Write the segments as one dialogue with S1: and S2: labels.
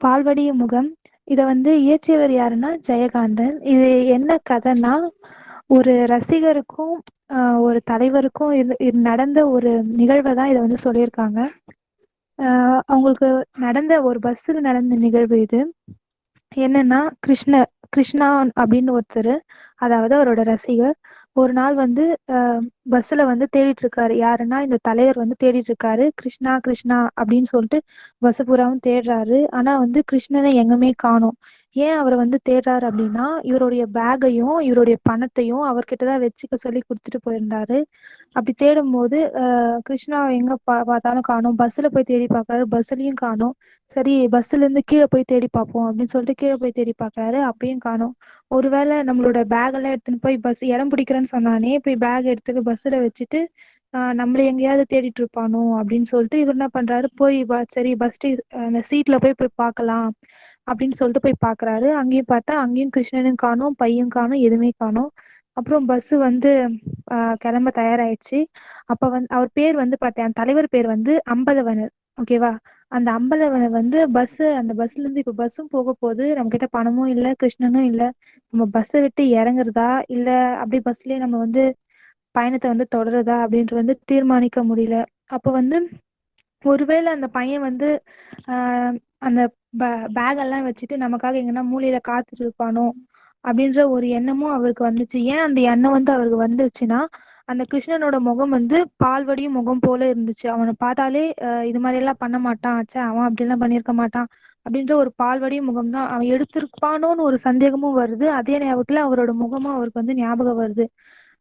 S1: பால்வடிய முகம். இத வந்து இயற்றியவர் யாருன்னா ஜெயகாந்தன். இது என்ன கதைன்னா, ஒரு ரசிகருக்கும் ஒரு தலைவருக்கும் இது நடந்த ஒரு நிகழ்வை தான் இதை வந்து சொல்லியிருக்காங்க. அவங்களுக்கு நடந்த ஒரு பஸ்ஸில் நடந்த நிகழ்வு இது. என்னன்னா, கிருஷ்ணா அப்படின்னு ஒருத்தர், அதாவது அவரோட ரசிகர், ஒரு நாள் வந்து பஸ்ஸில் வந்து தேடிட்டு இருக்காரு. யாருன்னா, இந்த தலைவர் வந்து தேடிட்டு இருக்காரு. கிருஷ்ணா கிருஷ்ணா அப்படின்னு சொல்லிட்டு பஸ் பூராவும் தேடுறாரு. ஆனா வந்து கிருஷ்ணனை எங்குமே காணோம். ஏன் அவரை வந்து தேடுறாரு அப்படின்னா, இவருடைய பேக்கையும் இவருடைய பணத்தையும் அவர்கிட்ட தான் வச்சுக்க சொல்லி கொடுத்துட்டு போயிருந்தாரு. அப்படி தேடும்போது கிருஷ்ணா எங்க பார்த்தாலும் காணோம். பஸ்ஸில் போய் தேடி பார்க்கறாரு, பஸ்ஸுலயும் காணோம். சரி, பஸ்ஸுல இருந்து கீழே போய் தேடி பார்ப்போம் அப்படின்னு சொல்லிட்டு கீழே போய் தேடி பார்க்கறாரு. அப்பயும் காணோம். ஒருவேளை நம்மளோட பேக் எல்லாம் எடுத்துன்னு போய் பஸ் இடம் பிடிக்கிறேன்னு சொன்னானே, போய் பேக் எடுத்துட்டு பஸ்ஸில் வச்சுட்டு நம்மள எங்கேயாவது தேடிட்டு இருப்பானோ அப்படின்னு சொல்லிட்டு இவர் என்ன பண்றாரு, போய் சரி பஸ் அந்த சீட்ல போய் போய் பார்க்கலாம் அப்படின்னு சொல்லிட்டு போய் பார்க்கறாரு. அங்கேயும் பார்த்தா அங்கேயும் கிருஷ்ணனும் காணோம், பையன் காணோம், எதுவுமே காணோம். அப்புறம் பஸ் வந்து கிளம்ப தயாராயிடுச்சு. அப்ப வந்து அவர் பேர் வந்து பார்த்தேன், தலைவர் பேர் வந்து அம்பலவனர். ஓகேவா? அந்த அம்பலவனர் வந்து அந்த பஸ்ல இருந்து இப்ப பஸ்ஸும் போக போகுது, நம்ம கிட்ட பணமும் இல்ல, கிருஷ்ணனும் இல்ல. நம்ம பஸ்ஸை விட்டு இறங்குறதா இல்ல அப்படி பஸ்லயே நம்ம வந்து பயணத்தை வந்து தொடருதா அப்படின்ட்டு வந்து தீர்மானிக்க முடியல. அப்ப வந்து ஒருவேளை அந்த பையன் வந்து ஆஹ் அந்த பேக் எல்லாம் வச்சுட்டு நமக்காக எங்கன்னா மூலையில காத்துட்டு இருப்பானோ அப்படின்ற ஒரு எண்ணமும் அவருக்கு வந்துச்சு. ஏன் அந்த எண்ணம் வந்து அவருக்கு வந்துச்சுன்னா, அந்த கிருஷ்ணனோட முகம் வந்து பால்வடியும் முகம் போல இருந்துச்சு. அவனை பார்த்தாலே இது மாதிரி எல்லாம் பண்ண மாட்டான், ச்சே அவன் அப்படிலாம் பண்ணியிருக்க மாட்டான் அப்படின்ற ஒரு பால்வடியும் முகம் தான். அவன் எடுத்திருப்பானோன்னு ஒரு சந்தேகமும் வருது. அதே ஞாபகத்துல அவரோட முகமும் அவருக்கு வந்து ஞாபகம் வருது.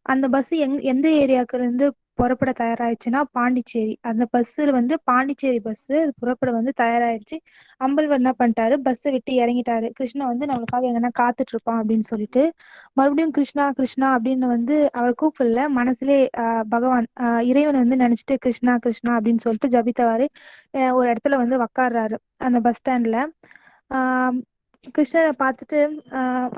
S1: அந்த பஸ் எந்த ஏரியாக்குல இருந்து புறப்பட தயாராயிடுச்சுன்னா பாண்டிச்சேரி. அந்த பஸ்ஸில் வந்து பாண்டிச்சேரி பஸ் புறப்பட வந்து தயாராயிடுச்சு. அம்பல்வர் என்ன பண்ணிட்டாரு, பஸ்ஸை விட்டு இறங்கிட்டாரு. கிருஷ்ணா வந்து நம்மளுக்காக எங்கன்னா காத்துட்டு இருப்பான் அப்படின்னு சொல்லிட்டு மறுபடியும் கிருஷ்ணா கிருஷ்ணா அப்படின்னு வந்து அவர் கூப்பிடல, மனசுலே பகவான் இறைவனை வந்து நினைச்சிட்டு கிருஷ்ணா கிருஷ்ணா அப்படின்னு சொல்லிட்டு ஜபித்தவாறு ஒரு இடத்துல வந்து உக்காடுறாரு அந்த பஸ் ஸ்டாண்ட்ல. கிருஷ்ணரை பார்த்துட்டு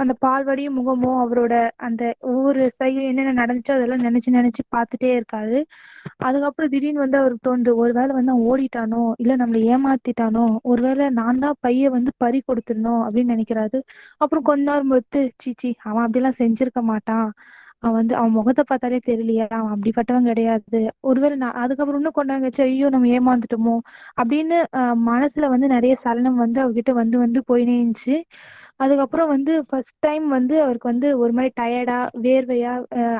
S1: அந்த பால்வடியும் முகமும் அவரோட அந்த ஒவ்வொரு சைடும் என்னென்ன நடந்துச்சோ அதெல்லாம் நினைச்சு நினைச்சு பார்த்துட்டே இருக்காரு. அதுக்கப்புறம் திடீர்னு வந்து அவருக்கு தோன்று, ஒருவேளை வந்து அவன் ஓடிட்டானோ இல்ல நம்மளை ஏமாத்திட்டானோ, ஒருவேளை நான் தான் பைய வந்து பறி கொடுத்துடணும் அப்படின்னு நினைக்கிறாரு. அப்புறம் கொஞ்ச நேரம் பொறுத்து, சீச்சி அவன் அப்படிலாம் செஞ்சிருக்க மாட்டான், அவன் வந்து அவன் முகத்தை பார்த்தாலே தெரியலையா, அவன் அப்படிப்பட்டவன் கிடையாது. ஒருவேளை நான் அதுக்கப்புறம் இன்னும் கொண்டாங்கச்சு, ஐயோ நம்ம ஏமாந்துட்டோமோ அப்படின்னு மனசுல வந்து நிறைய சலனம் வந்து அவர்கிட்ட வந்து வந்து போயினே இருந்துச்சு. அதுக்கப்புறம் வந்து ஃபர்ஸ்ட் டைம் வந்து அவருக்கு வந்து ஒரு மாதிரி டயர்டா வேர்வையா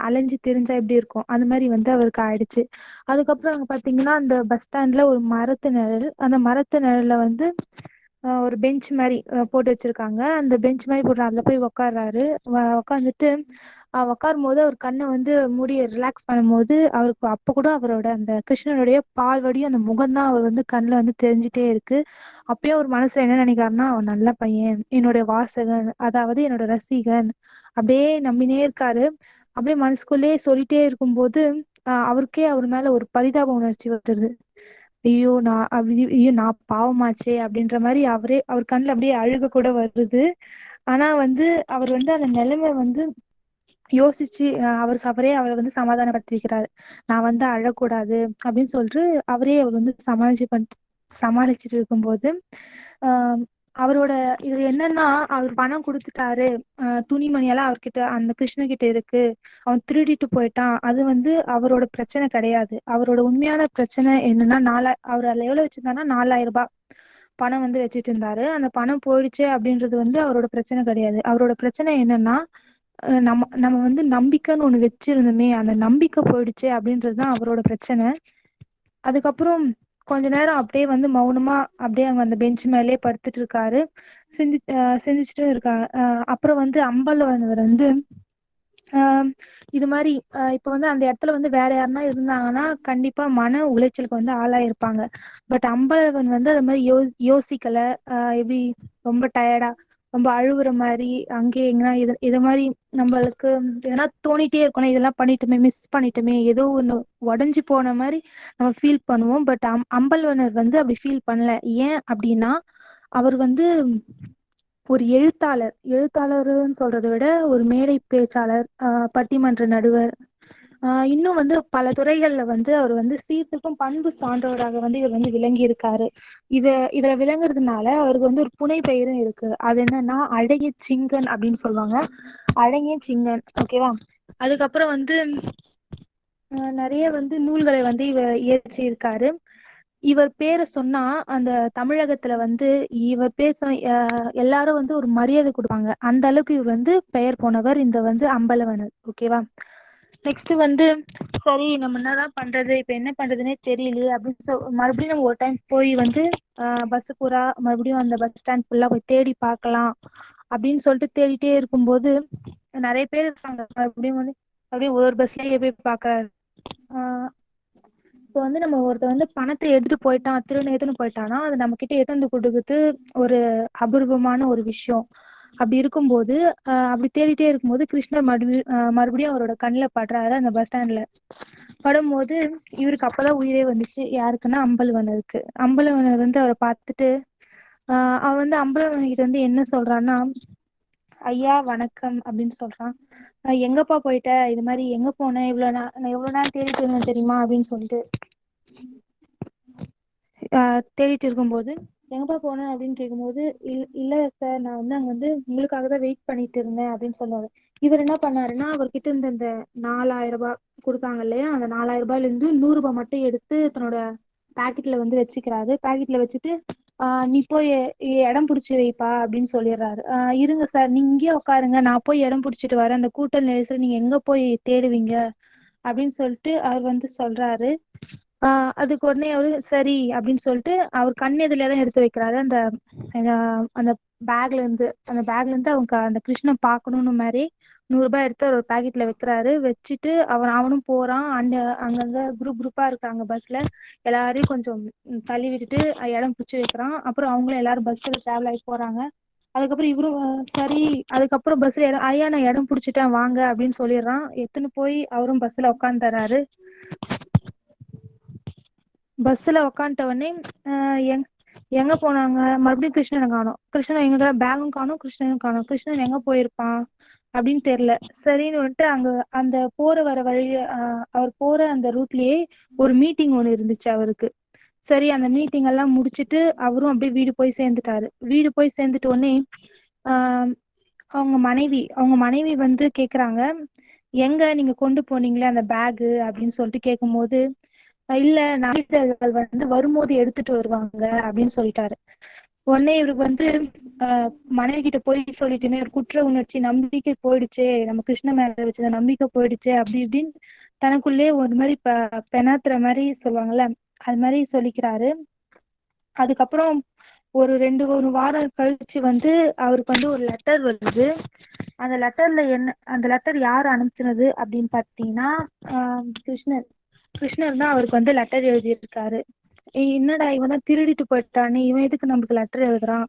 S1: அலைஞ்சு திரிஞ்சா எப்படி இருக்கும் அந்த மாதிரி வந்து அவருக்கு ஆயிடுச்சு. அதுக்கப்புறம் அங்க பாத்தீங்கன்னா அந்த பஸ் ஸ்டாண்ட்ல ஒரு மரத்து நிழல், அந்த மரத்து நிழல்ல வந்து ஒரு பெஞ்ச் மாதிரி போட்டு வச்சிருக்காங்க. அந்த பெஞ்ச் மாதிரி போட்டு அதுல போய் உக்காடுறாரு. உக்காந்துட்டு உட்காரும் போது அவர் கண்ணை வந்து மூடி ரிலாக்ஸ் பண்ணும்போது அவருக்கு அப்ப கூட அவரோட அந்த கிருஷ்ணனுடைய பால்வடியும் அந்த முகம் தான் அவர் வந்து கண்ணுல வந்து தெரிஞ்சுட்டே இருக்கு. அப்பயும் ஒரு மனசுல என்ன நினைக்கிறாருன்னா, அவன் நல்ல பையன், என்னுடைய வாசகன், அதாவது என்னோட ரசிகன், அப்படியே நம்பினே இருக்காரு. அப்படியே மனசுக்குள்ளேயே சொல்லிட்டே இருக்கும்போது அவருக்கே அவர் மேல ஒரு பரிதாப உணர்ச்சி வருது. ஐயோ நான் பாவமாச்சே அப்படின்ற மாதிரி அவர் கண்ணுல அப்படியே அழுக கூட வருது. ஆனா வந்து அவர் வந்து அந்த நிலைமை வந்து யோசிச்சு அவரே வந்து சமாதானப்படுத்திக்கிறாரு. நான் வந்து அழக்கூடாது அப்படின்னு சொல்லிட்டு அவர் வந்து சமாளிச்சுட்டு இருக்கும்போது ஆஹ் அவரோட இது என்னன்னா, அவர் பணம் கொடுத்துட்டாரு, துணிமணி எல்லாம் அவர்கிட்ட அந்த கிருஷ்ணகிட்ட இருக்கு, அவன் திருடிட்டு போயிட்டான், அது வந்து அவரோட பிரச்சனை கிடையாது. அவரோட உண்மையான பிரச்சனை என்னன்னா, அவர் அதுல எவ்வளவு வச்சிருந்தாருன்னா 4000 ரூபாய் பணம் வந்து வச்சுட்டு இருந்தாரு. அந்த பணம் போயிடுச்சு அப்படின்றது வந்து அவரோட பிரச்சனை கிடையாது. அவரோட பிரச்சனை என்னன்னா, நம்ம நம்ம வந்து நம்பிக்கைன்னு ஒண்ணு வச்சிருந்தோமே, அந்த நம்பிக்கை போயிடுச்சு அப்படின்றதுதான் அவரோட பிரச்சனை. அதுக்கப்புறம் கொஞ்ச நேரம் அப்படியே வந்து மௌனமா அப்படியே அங்க அந்த பெஞ்ச் மேலேயே படுத்துட்டு இருக்காரு. சிந்திச்சுட்டு இருக்காங்க. அப்புறம் வந்து அம்பலவனர் வந்து ஆஹ் இது மாதிரி இப்ப வந்து அந்த இடத்துல வந்து வேற யாருன்னா இருந்தாங்கன்னா கண்டிப்பா மன உளைச்சலுக்கு வந்து ஆளாயிருப்பாங்க. பட் அம்பலவன் வந்து அது மாதிரி யோசிக்கல. எப்படி ரொம்ப டயர்டா ரொம்ப அழுவுற மாதிரி அங்கேயே எங்கன்னா இது மாதிரி நம்மளுக்கு எதனா தோணிட்டே இருக்கணும், இதெல்லாம் பண்ணிட்டோமே, மிஸ் பண்ணிட்டோமே, ஏதோ ஒண்ணு உடஞ்சு போன மாதிரி நம்ம ஃபீல் பண்ணுவோம். பட் அம்பல்வனர் வந்து அப்படி ஃபீல் பண்ணல. ஏன் அப்படின்னா, அவர் வந்து ஒரு எழுத்தாளர்ன்னு சொல்றதை விட ஒரு மேடை பேச்சாளர், பட்டிமன்ற நடுவர், இன்னும் வந்து பல துறைகள்ல வந்து அவர் வந்து சீர்திருத்தும் பண்பு சான்றவராக வந்து இவர் வந்து விளங்கி இருக்காரு. இதுல விளங்குறதுனால அவருக்கு வந்து ஒரு புனை பெயரும் இருக்கு. அது என்னன்னா அழகிய சிங்கன் அப்படின்னு சொல்லுவாங்க. அழகிய சிங்கன். ஓகேவா? அதுக்கப்புறம் வந்து நிறைய வந்து நூல்களை வந்து இவர் இயற்றி இருக்காரு. இவர் பேரை சொன்னா அந்த தமிழகத்துல வந்து இவர் பேர் எல்லாரும் வந்து ஒரு மரியாதை கொடுப்பாங்க. அந்த அளவுக்கு இவர் வந்து பெயர் போனவர் இந்த வந்து அம்பலவனர். ஓகேவா? நெக்ஸ்ட் வந்து சரி நம்ம என்னதான் பண்றது, இப்ப என்ன பண்றதுன்னே தெரியலையே அப்படின்னு மறுபடியும் நம்ம ஒரு டைம் போய் வந்து பஸ் பூரா மறுபடியும் அந்த பஸ் ஸ்டாண்ட் ஃபுல்லா போய் தேடி பார்க்கலாம் அப்படின்னு சொல்லிட்டு தேடிட்டே இருக்கும்போது நிறைய பேர் இருக்காங்க. மறுபடியும் வந்து அப்படியே ஒரு பஸ்லயே போய் பார்க்கறாரு. இப்போ வந்து நம்ம ஒருத்தர் வந்து பணத்தை எடுத்துட்டு போயிட்டான், திருடன் எடுத்துன்னு போயிட்டானா அது நம்ம கிட்ட எடுத்து கொடுக்குறது ஒரு அபூர்வமான ஒரு விஷயம். அப்படி இருக்கும்போது அப்படி தேடிட்டே இருக்கும்போது கிருஷ்ணர் மறுபடியும் அவரோட கண்ணில் படுறாரு அந்த பஸ் ஸ்டாண்ட்ல. படும்போது இவருக்கு அப்பதான் உயிரே வந்துச்சு. யாருக்குன்னா அம்பலவனருக்கு. அம்பலவனர் வந்து அவரை பார்த்துட்டு அவர் வந்து அம்பலவனர் கிட்ட வந்து என்ன சொல்றான்னா, ஐயா வணக்கம் அப்படின்னு சொல்றான். எங்கப்பா போயிட்ட, இது மாதிரி எங்க போனேன், நான் எவ்வளவு நேரம் தேடிட்டு இருந்தேன் தெரியுமா அப்படின்னு சொல்லிட்டு தேடிட்டு இருக்கும்போது எங்கப்பா போனேன் அப்படின்னு கேட்கும்போது இல்ல சார், நான் வந்து அங்க வந்து உங்களுக்காக தான் வெயிட் பண்ணிட்டு இருந்தேன் அப்படின்னு சொன்னாரு. இவர் என்ன பண்ணாருன்னா அவர்கிட்ட இருந்த இந்த 4000 ரூபாய் கொடுத்தாங்க இல்லையா, அந்த 4000 ரூபாயில இருந்து 100 ரூபாய் மட்டும் எடுத்து தன்னோட பாக்கெட்ல வந்து வச்சுக்கிறாரு. பாக்கெட்ல வச்சுட்டு நீ போய் இடம் பிடிச்சி வைப்பா அப்படின்னு சொல்லிடுறாரு. இருங்க சார், நீங்க இங்கேயே உட்காருங்க, நான் போய் இடம் பிடிச்சிட்டு வரேன், அந்த கூட்டல் நெரிசல் நீங்க எங்க போய் தேடுவீங்க அப்படின்னு சொல்லிட்டு அவர் வந்து சொல்றாரு. அதுக்கு உடனே அவரு சரி அப்படின்னு சொல்லிட்டு அவர் கண் எதிரிலதான் எடுத்து வைக்கிறாரு. அந்த அந்த பேக்ல இருந்து அவங்க அந்த கிருஷ்ணன் பார்க்கணும்னு மாதிரி 100 ரூபாய் எடுத்து ஒரு பாக்கெட்ல வைக்கிறாரு. வச்சுட்டு அவனும் போறான். அங்கங்க குரூப்பா இருக்காங்க பஸ்ல. எல்லாரையும் கொஞ்சம் தள்ளி விட்டுட்டு இடம் பிடிச்சி வைக்கிறான். அப்புறம் அவங்களும் எல்லாரும் பஸ்ல டிராவல் ஆகி போறாங்க. அதுக்கப்புறம் இவரும் சரி, அதுக்கப்புறம் பஸ்ல ஐயா நான் இடம் பிடிச்சிட்டேன் வாங்க அப்படின்னு சொல்லிடுறான். எடுத்துன்னு போய் அவரும் பஸ்ல உட்காந்துறாரு. பஸ்ல உக்காந்துட்ட உடனே எங்க போனாங்க, மறுபடியும் கிருஷ்ணனை காணோம். கிருஷ்ணன் எங்க பேகும் காணோம், கிருஷ்ணனும் காணோம். கிருஷ்ணன் எங்க போயிருப்பான் அப்படின்னு தெரியல. சரின்னு வந்துட்டு அங்க அந்த போற வர வழி அவர் போற அந்த ரூட்லயே ஒரு மீட்டிங் ஒண்ணு இருந்துச்சு அவருக்கு. சரி, அந்த மீட்டிங் எல்லாம் முடிச்சிட்டு அவரும் அப்படியே வீடு போய் சேர்ந்துட்டாரு. வீடு போய் சேர்ந்துட்ட உடனே ஆஹ் அவங்க மனைவி வந்து கேக்குறாங்க, எங்க நீங்க கொண்டு போனீங்களே அந்த பேகு அப்படின்னு சொல்லிட்டு கேட்கும்போது இல்ல நாளிதழ்கள் வந்து வரும்போது எடுத்துட்டு வருவாங்க அப்படின்னு சொல்லிட்டாரு. உடனே இவருக்கு வந்து மனைவி கிட்ட போய் சொல்லிட்டுமே ஒரு குற்ற உணர்ச்சி, நம்பிக்கை போயிடுச்சே, நம்ம கிருஷ்ண மேல வச்ச நம்பிக்கை போயிடுச்சே அப்படி இப்படின்னு தனக்குள்ளே ஒரு மாதிரி பெணாத்துற மாதிரி சொல்லுவாங்கல்ல, அது மாதிரி சொல்லிக்கிறாரு. அதுக்கப்புறம் ஒரு வாரம் கழிச்சு வந்து அவருக்கு வந்து ஒரு லெட்டர் வருது. அந்த லெட்டர் யார் அனுப்பிச்சினது அப்படின்னு பாத்தீங்கன்னா கிருஷ்ணர் தான் அவருக்கு வந்து லெட்டர் எழுதியிருக்காரு. என்னடா இவன் தான் திருடிட்டு போயிட்டானே, இவன் எதுக்கு நமக்கு லெட்டர் எழுதுறான்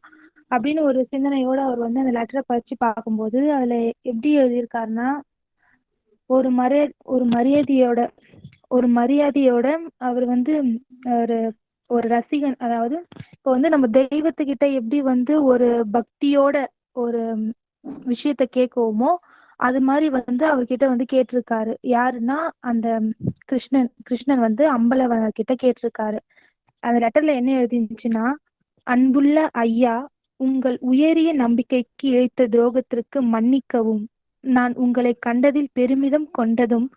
S1: அப்படின்னு ஒரு சிந்தனையோட அவர் வந்து அந்த லெட்டரை படிச்சு பார்க்கும்போது அதுல எப்படி எழுதியிருக்காருன்னா, ஒரு மரியா ஒரு மரியாதையோட ஒரு மரியாதையோட அவர் வந்து ஒரு ஒரு ரசிகன். அதாவது இப்போ வந்து நம்ம தெய்வத்துக்கிட்ட எப்படி வந்து ஒரு பக்தியோட ஒரு விஷயத்த கேட்குவோமோ அது மாதிரி வந்து அவர்கிட்ட வந்து கேட்டிருக்காரு. யாருன்னா அந்த கிருஷ்ணன் வந்து அம்பலவனர் கிட்ட கேட்டிருக்காரு. அந்த லெட்டர்ல என்ன எழுதிருந்துச்சுன்னா, அன்புள்ள ஐயா, உங்கள் உயரிய நம்பிக்கைக்கு இழைத்த துரோகத்திற்கு மன்னிக்கவும். நான் உங்களை கண்டதில் பெருமிதம் கொண்டதும்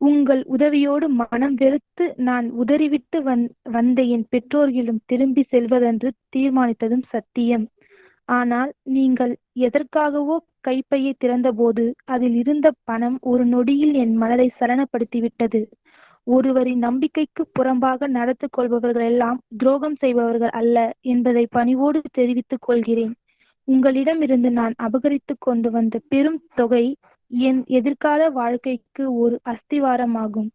S1: உங்கள் உதவியோடு மனம் வெறுத்து நான் உதறிவிட்டு வந்த என் பெற்றோர்களிடம் திரும்பி செல்வதென்று தீர்மானித்ததும் சத்தியம். ஆனால் நீங்கள் எதற்காகவோ கைப்பையை திறந்தபோது அதில் இருந்த பணம் ஒரு நொடியில் என் மனதை சலனப்படுத்திவிட்டது. ஒருவரின் நம்பிக்கைக்கு புறம்பாக நடந்து கொள்பவர்கள் எல்லாம் துரோகம் செய்பவர்கள் அல்ல என்பதை பணிவோடு தெரிவித்துக் கொள்கிறேன். உங்களிடமிருந்து நான் அபகரித்து கொண்டு வந்த பெரும் தொகை என் எதிர்கால வாழ்க்கைக்கு ஒரு அஸ்திவாரமாகும்.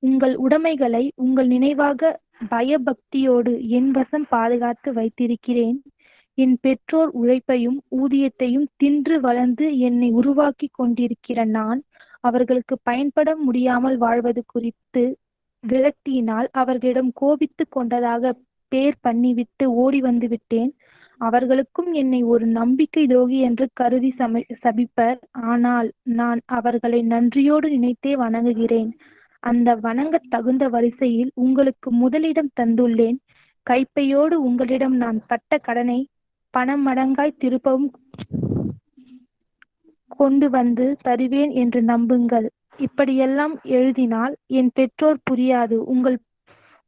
S1: உங்கள் உடைமைகளை உங்கள் நினைவாக பயபக்தியோடு என் வசம் பாதுகாத்து வைத்திருக்கிறேன். என் பெற்றோர் உழைப்பையும் ஊதியத்தையும் தின்று வளர்ந்து என்னை உருவாக்கி கொண்டிருக்கிற நான் அவர்களுக்கு பயன்பட முடியாமல் வாழ்வது குறித்து விரக்தியினால் அவர்களிடம் கோபித்து கொண்டதாக பேர் பண்ணிவிட்டு ஓடி வந்து விட்டேன். அவர்களுக்கும் என்னை ஒரு நம்பிக்கை துரோகி என்று கருதி சபிப்பர். ஆனால் நான் அவர்களை நன்றியோடு நினைத்தே வணங்குகிறேன். அந்த வணங்கத் தகுந்த வரிசையில் உங்களுக்கு முதலிடம் தந்துள்ளேன். கைப்பையோடு உங்களிடம் நான் பட்ட கடனை பணமடங்காய் திருப்பவும் கொண்டு வந்து தருவேன் என்று நம்புங்கள். இப்படியெல்லாம் எழுதினால் என் பெற்றோர் புரியாது.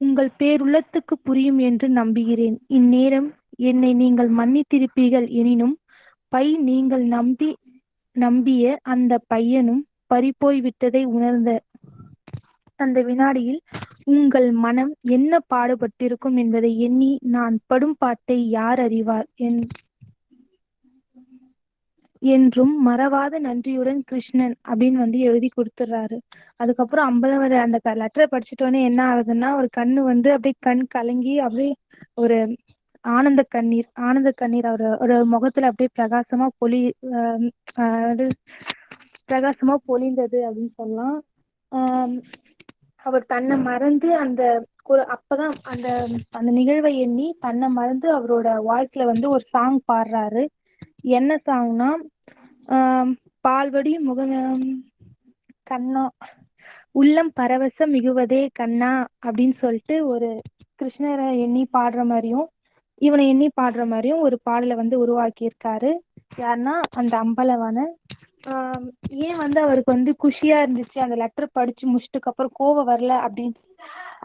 S1: உங்கள் பேருள்ளத்துக்கு புரியும் என்று நம்புகிறேன். இந்நேரம் என்னை நீங்கள் மன்னித்திருப்பீர்கள். எனினும் நீங்கள் நம்பிய அந்த பையனும் பறிபோய் விட்டதை உணர்ந்த அந்த வினாடியில் உங்கள் மனம் என்ன பாடுபட்டிருக்கும் என்பதை எண்ணி நான் படும் பாட்டை யார் அறிவார் என்றும் மறவாத நன்றியுடன் கிருஷ்ணன் அப்படின்னு எழுதி கொடுத்துட்றாரு. அதுக்கப்புறம் அம்பலவர் அந்த லெட்டரை படிச்சுட்டோன்னே என்ன ஆகுதுன்னா, ஒரு கண்ணு அப்படியே கண் கலங்கி அப்படியே ஒரு ஆனந்த கண்ணீர் ஒரு முகத்துல அப்படியே பிரகாசமா பொழிந்தது அப்படின்னு சொல்லலாம். அவர் தன்னை மறந்து அப்பதான் அந்த அந்த நிகழ்வை எண்ணி தன்னை மறந்து அவரோட வாய்ஸ்ல ஒரு சாங் பாடுறாரு. என்ன சாங்னா, பால்வடி முகம் கண்ணா உள்ளம் பரவசம் மிகுவதே கண்ணா அப்படின்னு சொல்லிட்டு ஒரு கிருஷ்ணரை எண்ணி பாடுற மாதிரியும் இவனை எண்ணி பாடுற மாதிரியும் ஒரு பாடலை உருவாக்கி இருக்காரு. யாருன்னா அந்த அம்பலவான. ஏன் அவருக்கு குஷியா இருந்துச்சு அந்த லெட்டர் படிச்சு முடிச்சதுக்கு அப்புறம் கோவம் வரல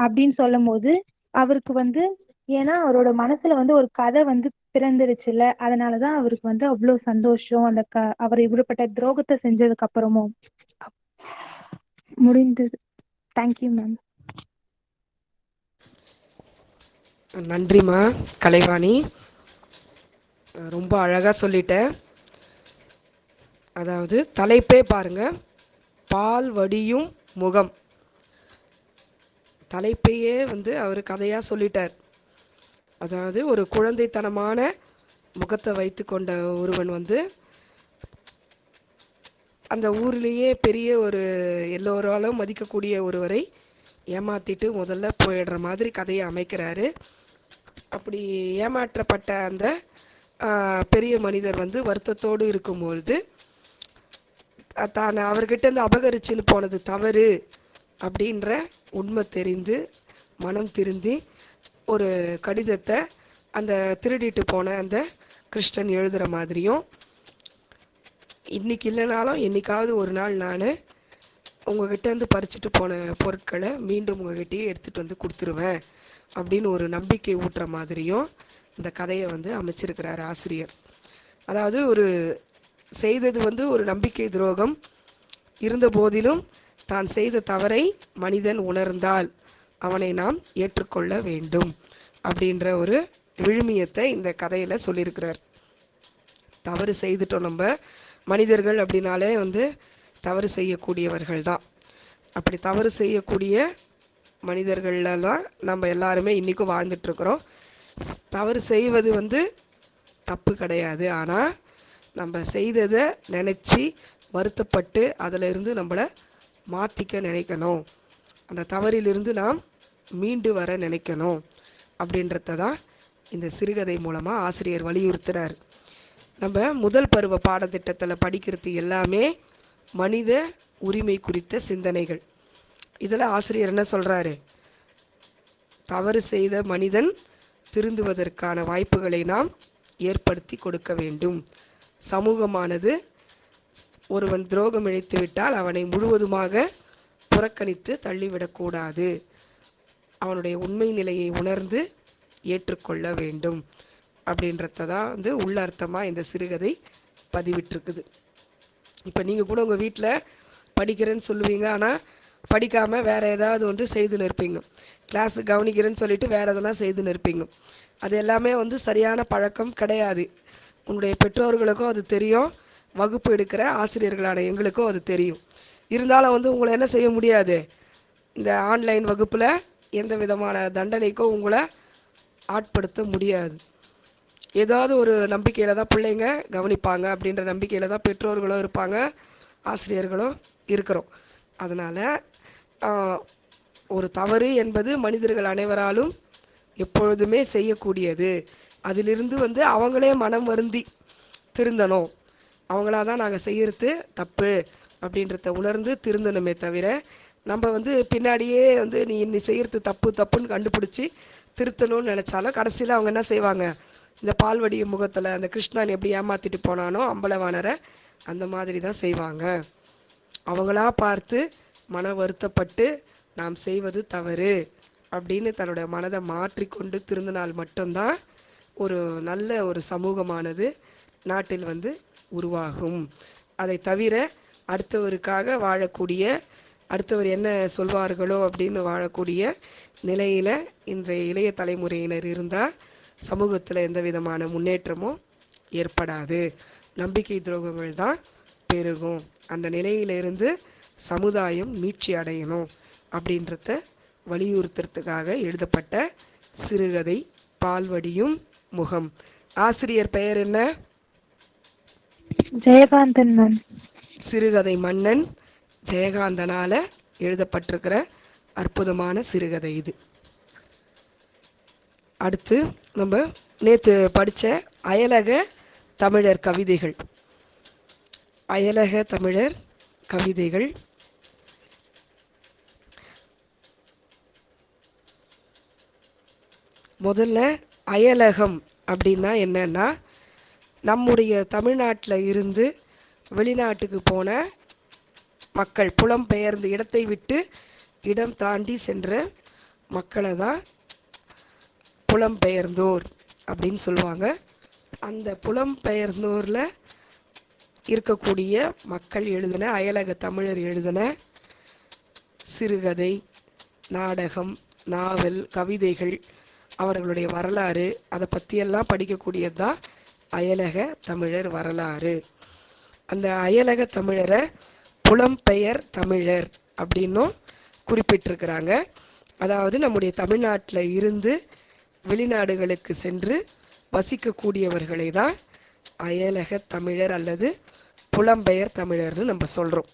S1: அப்படின்னு சொல்லும் போது, அவருக்கு ஏன்னா அவரோட மனசுல ஒரு கதை பிறந்துருச்சுல்ல, அதனாலதான் அவருக்கு அவ்வளவு சந்தோஷம். அவர் இப்படிப்பட்ட துரோகத்தை செஞ்சதுக்கு அப்புறமும் முடிந்தது. Thank you ma'am.
S2: நன்றிம்மா கலைவாணி, ரொம்ப அழகா சொல்லிட்ட. அதாவது தலைப்பே பாருங்க, பால் வடியும் முகம். தலைப்பையே அவர் கதையா சொல்லிட்டார். அதாவது ஒரு குழந்தைத்தனமான முகத்தை வைத்து கொண்ட ஒருவன் அந்த ஊர்லேயே பெரிய ஒரு எல்லோராலும் மதிக்கக்கூடிய ஒருவரை ஏமாத்திட்டு முதல்ல போயிடுற மாதிரி கதையை அமைக்கிறாரு. அப்படி ஏமாற்றப்பட்ட அந்த பெரிய மனிதர் வருத்தத்தோடு இருக்கும்பொழுது தான் அவர்கிட்ட அபகரிச்சுன்னு போனது தவறு அப்படின்ற உண்மை தெரிந்து மனம் திருந்தி ஒரு கடிதத்தை அந்த திருடிட்டு போன அந்த கிருஷ்ணன் எழுதுகிற மாதிரியும், இன்னைக்கு இல்லைனாலும் என்னைக்காவது ஒரு நாள் நான் உங்ககிட்ட பறிச்சுட்டு போன பொருட்களை மீண்டும் உங்ககிட்டயே எடுத்துகிட்டு கொடுத்துருவேன் அப்படின்னு ஒரு நம்பிக்கை ஊட்டுற மாதிரியும் இந்த கதையை அமைச்சிருக்கிறார் ஆசிரியர். அதாவது ஒரு செய்தது ஒரு நம்பிக்கை துரோகம் இருந்த போதிலும் தான் செய்த தவறை மனிதன் உணர்ந்தால் அவனை நாம் ஏற்றுக்கொள்ள வேண்டும் அப்படின்ற ஒரு விழுமியத்தை இந்த கதையில் சொல்லியிருக்கிறார். தவறு செய்துட்டோம், நம்ம மனிதர்கள் அப்படின்னாலே தவறு செய்யக்கூடியவர்கள் தான். அப்படி தவறு செய்யக்கூடிய மனிதர்களில் தான் நம்ம எல்லாருமே இன்றைக்கும் வாழ்ந்துட்டுருக்குறோம். தவறு செய்வது தப்பு கிடையாது. ஆனால் நம்ம செய்ததை நினச்சி வருத்தப்பட்டு அதிலிருந்து நம்மளை மாற்றிக்க நினைக்கணும், அந்த தவறிலிருந்து நாம் மீண்டு வர நினைக்கணும் அப்படின்றத தான் இந்த சிறுகதை மூலமாக ஆசிரியர் வலியுறுத்துகிறார். நம்ம முதல் பருவ பாடத்திட்டத்தில் படிக்கிறது எல்லாமே மனித உரிமை குறித்த சிந்தனைகள். இதில் ஆசிரியர் என்ன சொல்கிறாரு? தவறு செய்த மனிதன் திருந்துவதற்கான வாய்ப்புகளை நாம் ஏற்படுத்தி கொடுக்க வேண்டும். சமூகமானது ஒருவன் துரோகம் இழைத்து விட்டால் அவனை முழுவதுமாக புறக்கணித்து தள்ளிவிடக்கூடாது. அவனுடைய உண்மை நிலையை உணர்ந்து ஏற்றுக்கொள்ள வேண்டும் அப்படின்றத தான் உள்ளர்த்தமாக இந்த சிறுகதை பதிவிட்டிருக்குது. இப்போ நீங்கள் கூட உங்கள் வீட்டில் படிக்கிறேன்னு சொல்லுவீங்க, ஆனால் படிக்காமல் வேறு ஏதாவது செய்துன்னு இருப்பீங்க. கிளாஸு கவனிக்கிறேன்னு சொல்லிட்டு வேறு எதனா செய்துன்னு இருப்பீங்க. அது எல்லாமே சரியான பழக்கம் கிடையாது. உன்னுடைய பெற்றோர்களுக்கும் அது தெரியும், வகுப்பு எடுக்கிற ஆசிரியர்களான எங்களுக்கும் அது தெரியும். இருந்தாலும் உங்களை என்ன செய்ய முடியாது, இந்த ஆன்லைன் வகுப்பில் எந்த விதமான தண்டனைக்கும் உங்களை ஆட்படுத்த முடியாது. ஏதாவது ஒரு நம்பிக்கையில் தான் பிள்ளைங்க கவனிப்பாங்க அப்படின்ற நம்பிக்கையில் தான் பெற்றோர்களும் இருப்பாங்க, ஆசிரியர்களும் இருக்கிறோம். அதனால் ஒரு தவறு என்பது மனிதர்கள் அனைவராலும் எப்பொழுதுமே செய்யக்கூடியது. அதிலிருந்து வந்து அவங்களே மனம் வருந்தி திருந்தணும். அவங்களா தான் நாங்கள் செய்கிறது தப்பு அப்படின்றத உணர்ந்து திருந்தணுமே தவிர, நம்ம வந்து பின்னாடியே வந்து நீ செய்கிறது தப்பு தப்புன்னு கண்டுபிடிச்சி திருத்தணும்னு நினச்சாலும் கடைசியில் அவங்க என்ன செய்வாங்க, இந்த பால்வடி முகத்தில் அந்த கிருஷ்ணன் எப்படி ஏமாற்றிட்டு போனானோ அம்பலவாணரை, அந்த மாதிரி தான் செய்வாங்க. அவங்களா பார்த்து மன வருத்தப்பட்டு நாம் செய்வது தவறு அப்படின்னு தன்னோட மனதை மாற்றிக்கொண்டு திருந்தினால் மட்டும்தான் ஒரு நல்ல ஒரு சமூகமானது நாட்டில் வந்து உருவாகும். அதை தவிர அடுத்தவருக்காக வாழக்கூடிய, அடுத்தவர் என்ன சொல்வார்களோ அப்படின்னு வாழக்கூடிய நிலையில் இன்றைய இளைய தலைமுறையினர் இருந்தால் சமூகத்தில் எந்த விதமான முன்னேற்றமும் ஏற்படாது. நம்பிக்கை துரோகங்கள் தான் பெருகும். அந்த நிலையிலிருந்து சமுதாயம் மீட்சி அடையணும் அப்படின்றத வலியுறுத்துறதுக்காக எழுதப்பட்ட சிறுகதை பால்வடியும் முகம். ஆசிரியர் பெயர் என்ன?
S1: ஜெயகாந்தன் மேம்.
S2: சிறுகதை மன்னன் ஜெயகாந்தனால எழுதப்பட்டிருக்கிற அற்புதமான சிறுகதை இது. அடுத்து நம்ம நேற்று படித்த அயலக தமிழர் கவிதைகள். அயலக தமிழர் கவிதைகள் முதல்ல அயலகம் அப்படின்னா என்னன்னா, நம்முடைய தமிழ்நாட்டில் இருந்து வெளிநாட்டுக்கு போன மக்கள், புலம்பெயர்ந்து இடத்தை விட்டு இடம் தாண்டி சென்ற மக்களை தான் புலம்பெயர்ந்தோர் அப்படின்னு சொல்லுவாங்க. அந்த புலம்பெயர்ந்தோரில் இருக்கக்கூடிய மக்கள் எழுதின, அயலக தமிழர் எழுதின சிறுகதை, நாடகம், நாவல், கவிதைகள், அவர்களுடைய வரலாறு, அதை பற்றியெல்லாம் படிக்கக்கூடியது தான் அயலக தமிழர் வரலாறு. அந்த அயலக தமிழரை புலம்பெயர் தமிழர் அப்படின்னும் குறிப்பிட்டிருக்கிறாங்க. அதாவது நம்முடைய தமிழ்நாட்டில் இருந்து வெளிநாடுகளுக்கு சென்று வசிக்கக்கூடியவர்களை தான் அயலக தமிழர் அல்லது புலம்பெயர் தமிழர்னு நம்ம சொல்கிறோம்.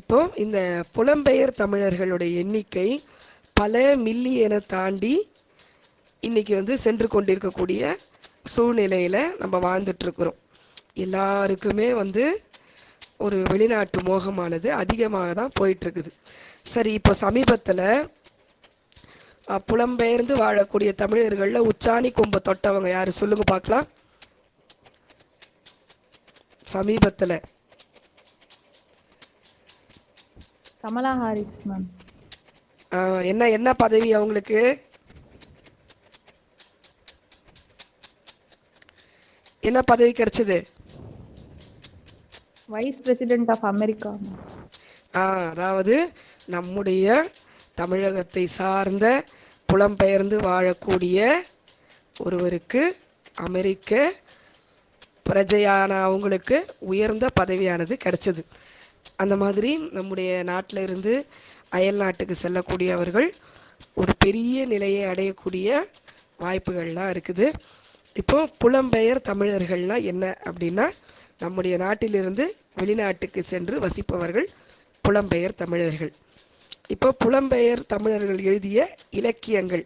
S2: இப்போ இந்த புலம்பெயர் தமிழர்களுடைய எண்ணிக்கை பல மில்லியனை தாண்டி இன்றைக்கி வந்து சென்று கொண்டிருக்கக்கூடிய சூழ்நிலையில் நம்ம வாழ்ந்துட்டுருக்குறோம். எல்லாருக்குமே வந்து ஒரு வெளிநாட்டு மோகமானது அதிகமாக தான் போயிட்டுருக்குது. சரி, இப்போ சமீபத்தில் புலம்பெயர்ந்து வாழக்கூடிய தமிழர்களில் உச்சாணி கொம்பை தொட்டவங்க யார் சொல்லுங்க பார்க்கலாம். சமீபத்தில்
S3: கமலா ஹாரிஸ் மேம்.
S2: என்ன என்ன பதவி அவங்களுக்கு? என்ன பதவி கிடைச்சது?
S3: Vice president of America.
S2: அதாவது நம்முடைய தமிழகத்தை சார்ந்த புலம்பெயர்ந்து வாழக்கூடிய ஒருவருக்கு அமெரிக்க பிரஜையான அவங்களுக்கு உயர்ந்த பதவியானது கிடைச்சது. அந்த மாதிரி நம்முடைய நாட்டில் இருந்து அயல் நாட்டுக்கு செல்லக்கூடியவர்கள் ஒரு பெரிய நிலையை அடையக்கூடிய வாய்ப்புகள்லாம் இருக்குது. இப்போது புலம்பெயர் தமிழர்கள்லாம் என்ன அப்படின்னா, நம்முடைய நாட்டிலிருந்து வெளிநாட்டுக்கு சென்று வசிப்பவர்கள் புலம்பெயர் தமிழர்கள். இப்போ புலம்பெயர் தமிழர்கள் எழுதிய இலக்கியங்கள்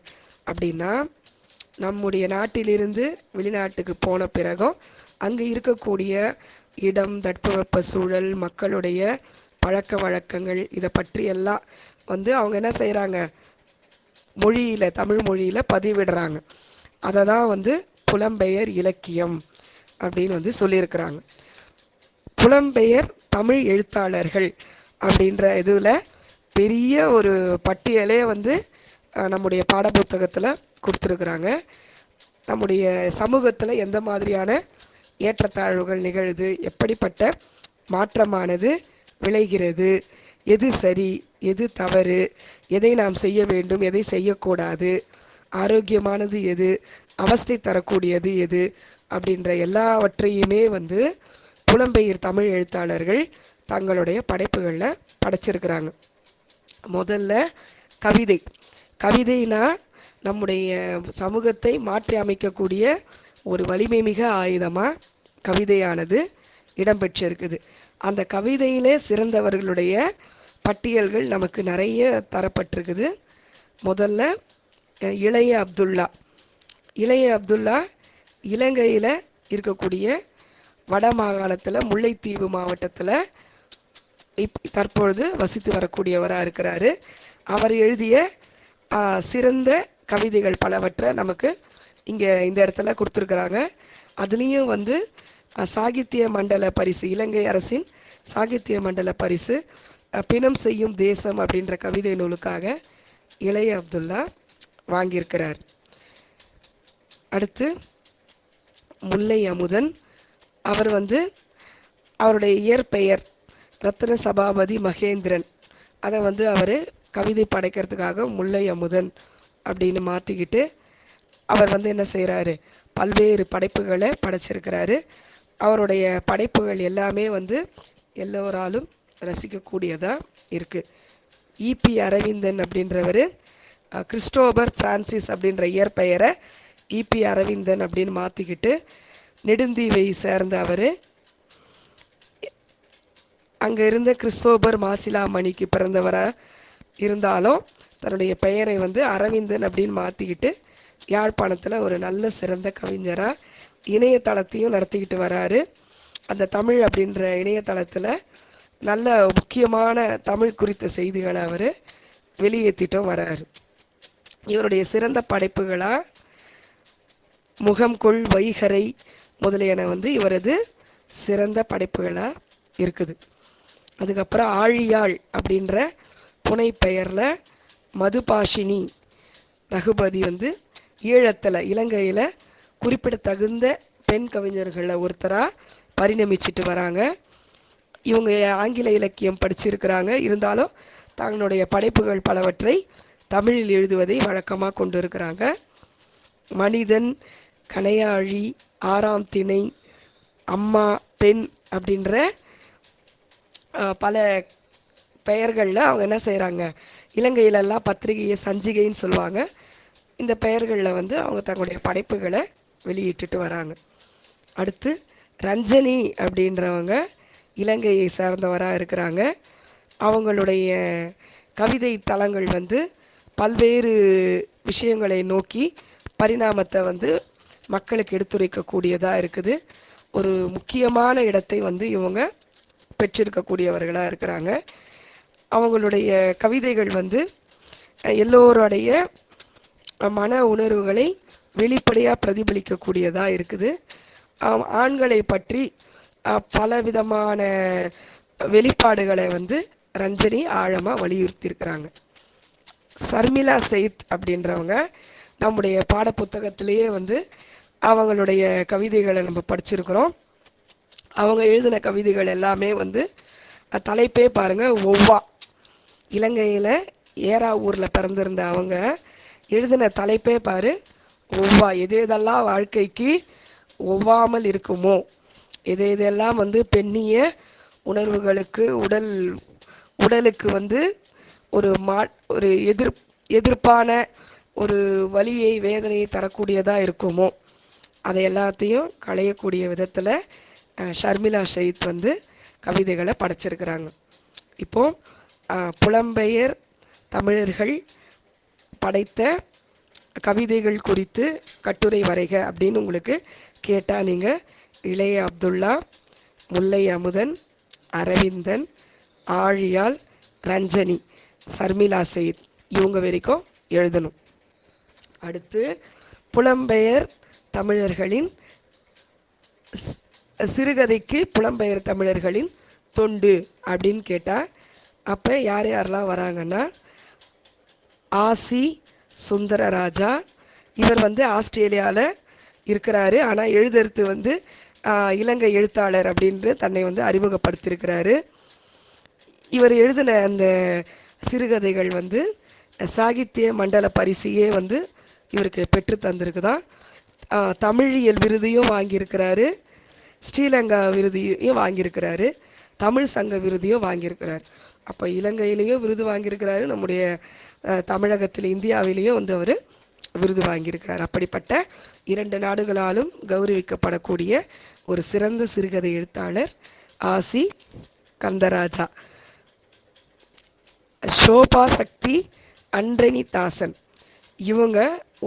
S2: அப்படின்னா, நம்முடைய நாட்டிலிருந்து வெளிநாட்டுக்கு போன பிறகும் அங்கே இருக்கக்கூடிய இடம், தட்பவெப்ப சூழல், மக்களுடைய பழக்க வழக்கங்கள், இதை பற்றியெல்லாம் வந்து அவங்க என்ன செய்கிறாங்க, மொழியில், தமிழ் மொழியில் பதிவிடுறாங்க. அதை தான் வந்து புலம்பெயர் இலக்கியம் அப்படின்னு வந்து சொல்லியிருக்கிறாங்க. புலம்பெயர் தமிழ் எழுத்தாளர்கள் அப்படின்ற இதில் பெரிய ஒரு பட்டியலே வந்து நம்முடைய பாடப்புத்தகத்தில் கொடுத்துருக்குறாங்க. நம்முடைய சமூகத்தில் எந்த மாதிரியான ஏற்றத்தாழ்வுகள் நிகழுது, எப்படிப்பட்ட மாற்றமானது விளைகிறது, எது சரி எது தவறு, எதை நாம் செய்ய வேண்டும் எதை செய்யக்கூடாது, ஆரோக்கியமானது எது, அவஸ்தை தரக்கூடியது எது அப்படின்ற எல்லாவற்றையுமே வந்து புலம்பெயர் தமிழ் எழுத்தாளர்கள் தங்களுடைய படைப்புகளில் படைச்சிருக்கிறாங்க. முதல்ல கவிதை. கவிதைனா நம்முடைய சமூகத்தை மாற்றி அமைக்கக்கூடிய ஒரு வலிமை மிக ஆயுதமாக கவிதையானது இடம்பெற்றிருக்குது. அந்த கவிதையிலே சிறந்தவர்களுடைய பட்டியல்கள் நமக்கு நிறைய தரப்பட்டிருக்குது. முதல்ல இளைய அப்துல்லா. இளைய அப்துல்லா இலங்கையில் இருக்கக்கூடிய வட மாகாணத்தில் முல்லைத்தீவு மாவட்டத்தில் தற்பொழுது வசித்து வரக்கூடியவராக இருக்கிறாரு. அவர் எழுதிய சிறந்த கவிதைகள் பலவற்றை நமக்கு இங்கே இந்த இடத்துல கொடுத்துருக்குறாங்க. அதுலேயும் வந்து சாகித்ய மண்டல பரிசு, இலங்கை அரசின் சாகித்ய மண்டல பரிசு பிணம் செய்யும் தேசம் அப்படின்ற கவிதை நூலுக்காக இளைய அப்துல்லா வாங்கியிருக்கிறார். அடுத்து முல்லை அமுதன். அவர் வந்து அவருடைய இயற்பெயர் ரத்ன சபாபதி மகேந்திரன், அதை வந்து அவர் கவிதை படைக்கிறதுக்காக முல்லை அமுதன் அப்படின்னு மாற்றிக்கிட்டு அவர் வந்து என்ன செய்கிறாரு, பல்வேறு படைப்புகளை படைச்சிருக்கிறாரு. அவருடைய படைப்புகள் எல்லாமே வந்து எல்லோராலும் ரசிக்கக்கூடியதாக இருக்குது. இபி அரவிந்தன் அப்படின்றவர் கிறிஸ்டோபர் பிரான்சிஸ் அப்படின்ற இயற்பெயரை இபி அரவிந்தன் அப்படின்னு மாற்றிக்கிட்டு நெடுந்தீவை சேர்ந்த அவர் அங்கே இருந்த கிறிஸ்தோபர் மாசிலாமணிக்கு பிறந்தவராக இருந்தாலும் தன்னுடைய பெயரை வந்து அரவிந்தன் அப்படின்னு மாற்றிக்கிட்டு யாழ்ப்பாணத்தில் ஒரு நல்ல சிறந்த கவிஞராக இணையதளத்தையும் நடத்திக்கிட்டு வராரு. அந்த தமிழ் அப்படின்ற இணையதளத்தில் நல்ல முக்கியமான தமிழ் குறித்த செய்திகளை அவர் வெளியேற்றிட்டும் வராரு. இவருடைய சிறந்த படைப்புகளாக முகம்கொள் வைகரை முதலியன வந்து இவரது சிறந்த படைப்புகளாக இருக்குது. அதுக்கப்புறம் ஆழியாள் அப்படின்ற புனை பெயரில் மதுபாஷினி ரகுபதி வந்து ஈழத்தில் இலங்கையில் குறிப்பிடத்தகுந்த பெண் கவிஞர்களில் ஒருத்தராக பரிணமிச்சிட்டு வராங்க. இவங்க ஆங்கில இலக்கியம் படிச்சிருக்கிறாங்க, இருந்தாலும் தங்களுடைய படைப்புகள் பலவற்றை தமிழில் எழுதுவதை வழக்கமாக கொண்டு இருக்கிறாங்க. மனிதன், கணையாழி, ஆறாம் திணை, அம்மா, பெண் அப்படின்ற பல பெயர்களில் அவங்க என்ன செய்கிறாங்க, இலங்கையிலெல்லாம் பத்திரிகையை சஞ்சிகைன்னு சொல்லுவாங்க, இந்த பெயர்களில் வந்து அவங்க தங்களுடைய படைப்புகளை வெளியிட்டுட்டு வராங்க. அடுத்து ரஞ்சனி அப்படின்றவங்க இலங்கையை சார்ந்தவராக இருக்கிறாங்க. அவங்களுடைய கவிதை தளங்கள் வந்து பல்வேறு விஷயங்களை நோக்கி பரிணாமத்தை வந்து மக்களுக்கு எடுத்துரைக்கக்கூடியதாக இருக்குது. ஒரு முக்கியமான இடத்தை வந்து இவங்க பெற்றிருக்கக்கூடியவர்களாக இருக்கிறாங்க. அவங்களுடைய கவிதைகள் வந்து எல்லோருடைய மன உணர்வுகளை வெளிப்படையாக பிரதிபலிக்கக்கூடியதாக இருக்குது. ஆண்களை பற்றி பலவிதமான வெளிப்பாடுகளை வந்து ரஞ்சனி ஆழமாக வலியுறுத்தியிருக்கிறாங்க. சர்மிளா செயித் அப்படின்றவங்க நம்முடைய பாடப்புத்தகத்திலேயே வந்து அவங்களுடைய கவிதைகளை நம்ம படிச்சிருக்கிறோம். அவங்க எழுதின கவிதைகள் எல்லாமே வந்து தலைப்பே பாருங்கள், ஒவ்வா. இலங்கையில் ஏரா ஊரில் பிறந்திருந்த அவங்க எழுதின தலைப்பே பாரு, ஒவ்வா. எது எதெல்லாம் வாழ்க்கைக்கு ஒவ்வாமல் இருக்குமோ, எது எதெல்லாம் வந்து பெண்ணிய உணர்வுகளுக்கு உடலுக்கு வந்து ஒரு ஒரு எதிர்ப்பான ஒரு வலியை வேதனையை தரக்கூடியதாக இருக்குமோ, அதை எல்லாத்தையும் களையக்கூடிய விதத்தில் ஷர்மிளா ஷெய்த் வந்து கவிதைகளை படைச்சிருக்கிறாங்க. இப்போது புலம்பெயர் தமிழர்கள் படைத்த கவிதைகள் குறித்து கட்டுரை வரைக அப்படின்னு உங்களுக்கு கேட்டால் நீங்கள் இளைய அப்துல்லா, முல்லை அமுதன், அரவிந்தன், ஆழியால், ரஞ்சனி, சர்மிளா செயித் இவங்க வரைக்கும் எழுதணும். அடுத்து புலம்பெயர் தமிழர்களின் சிறுகதைக்கு புலம்பெயர் தமிழர்களின் தொண்டு அப்படின்னு கேட்டால் அப்போ யார் யாரெல்லாம் வராங்கன்னா, ஆசி சுந்தரராஜா. இவர் வந்து ஆஸ்திரேலியாவில் இருக்கிறாரு, ஆனால் எழுதுறது வந்து இலங்கை எழுத்தாளர் அப்படின்று தன்னை வந்து அறிமுகப்படுத்தியிருக்கிறாரு. இவர் எழுதின அந்த சிறுகதைகள் வந்து சாகித்ய மண்டல பரிசையே வந்து இவருக்கு பெற்று தந்திருக்குதான். தமிழியல் விருதையும் வாங்கியிருக்கிறாரு, ஸ்ரீலங்கா விருதையும் வாங்கியிருக்கிறாரு, தமிழ் சங்க விருதையும் வாங்கியிருக்கிறார். அப்போ இலங்கையிலேயும் விருது வாங்கியிருக்கிறாரு, நம்முடைய தமிழகத்தில் இந்தியாவிலேயும் வந்து அவர் விருது வாங்கியிருக்கிறார். அப்படிப்பட்ட 2 நாடுகளாலும் கௌரவிக்கப்படக்கூடிய ஒரு சிறந்த சிறுகதை எழுத்தாளர் ஆசி கந்தராஜா. ஷோபா சக்தி, அன்றனி தாசன் இவங்க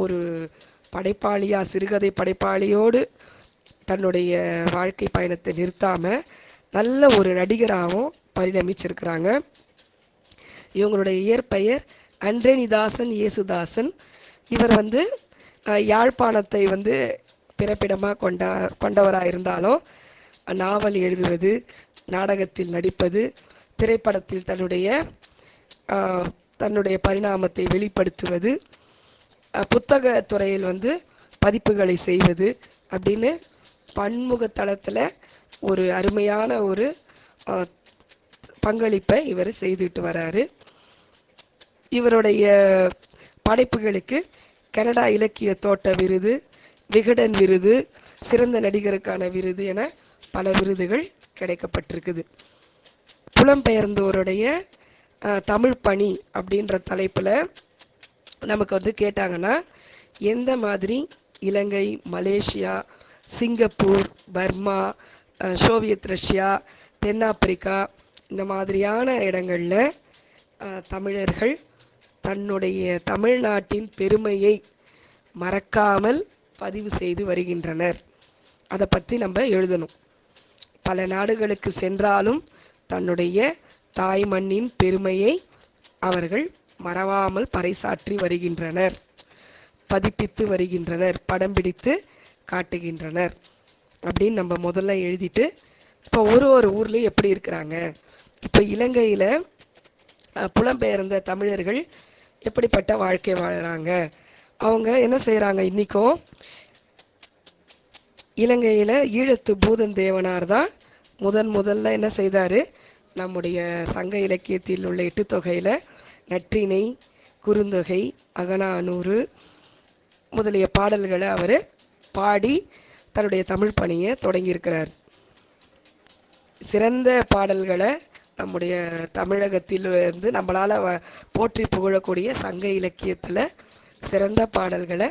S2: ஒரு படைப்பாளியா, சிறுகதை படைப்பாளியோடு தன்னுடைய வாழ்க்கை பயணத்தை நிறுத்தாமல் நல்ல ஒரு நடிகராகவும் பரிணமிச்சிருக்கிறாங்க. இவங்களுடைய இயற்பெயர் அன்ரணிதாசன் இயேசுதாசன். இவர் வந்து யாழ்ப்பாணத்தை வந்து பிறப்பிடமாக கொண்டவராக இருந்தாலும் நாவல் எழுதுவது, நாடகத்தில் நடிப்பது, திரைப்படத்தில் தன்னுடைய பரிணாமத்தை வெளிப்படுத்துவது, புத்தக துறையில் வந்து பதிப்புகளை செய்வது அப்படின்னு பன்முகத்தளத்தில் ஒரு அருமையான ஒரு பங்களிப்பை இவர் செய்துட்டு வராரு. இவருடைய படைப்புகளுக்கு கனடா இலக்கிய தோட்ட விருது, விகடன் விருது, சிறந்த நடிகருக்கான விருது என பல விருதுகள் கிடைக்கப்பட்டிருக்குது. புலம்பெயர்ந்தோருடைய தமிழ் பணி அப்படின்ற தலைப்பில் நமக்கு வந்து கேட்டாங்கன்னா எந்த மாதிரி Ilangai, Malaysia, Singapore, Burma, Soviet Russia, தென்னாப்பிரிக்கா இந்த மாதிரியான இடங்களில் தமிழர்கள் தன்னுடைய தமிழ்நாட்டின் பெருமையை மறக்காமல் பதிவு செய்து வருகின்றனர். அதை பற்றி நம்ம எழுதணும். பல நாடுகளுக்கு சென்றாலும் தன்னுடைய தாய் மண்ணின் பெருமையை அவர்கள் மறவாமல் பறைசாற்றி வருகின்றனர், பதிப்பித்து வருகின்றனர், படம் பிடித்து காட்டுகின்றனர் அப்படின்னு நம்ம முதல்ல எழுதிட்டு, இப்போ ஒரு ஊர்லேயும் எப்படி இருக்கிறாங்க, இப்போ இலங்கையில் புலம்பெயர்ந்த தமிழர்கள் எப்படிப்பட்ட வாழ்க்கை வாழுறாங்க, அவங்க என்ன செய்கிறாங்க. இன்றைக்கும் இலங்கையில் ஈழத்து பூதன் தேவனார் தான் முதல்ல என்ன செய்தார், நம்முடைய சங்க இலக்கியத்தில் உள்ள 8 தொகையில் நற்றிணை, குறுந்தொகை, அகநானூறு முதலிய பாடல்களை அவர் பாடி தன்னுடைய தமிழ் பணியை தொடங்கியிருக்கிறார். சிறந்த பாடல்களை நம்முடைய தமிழகத்தில் இருந்து நம்மளால் போற்றி புகழக்கூடிய சங்க இலக்கியத்தில் சிறந்த பாடல்களை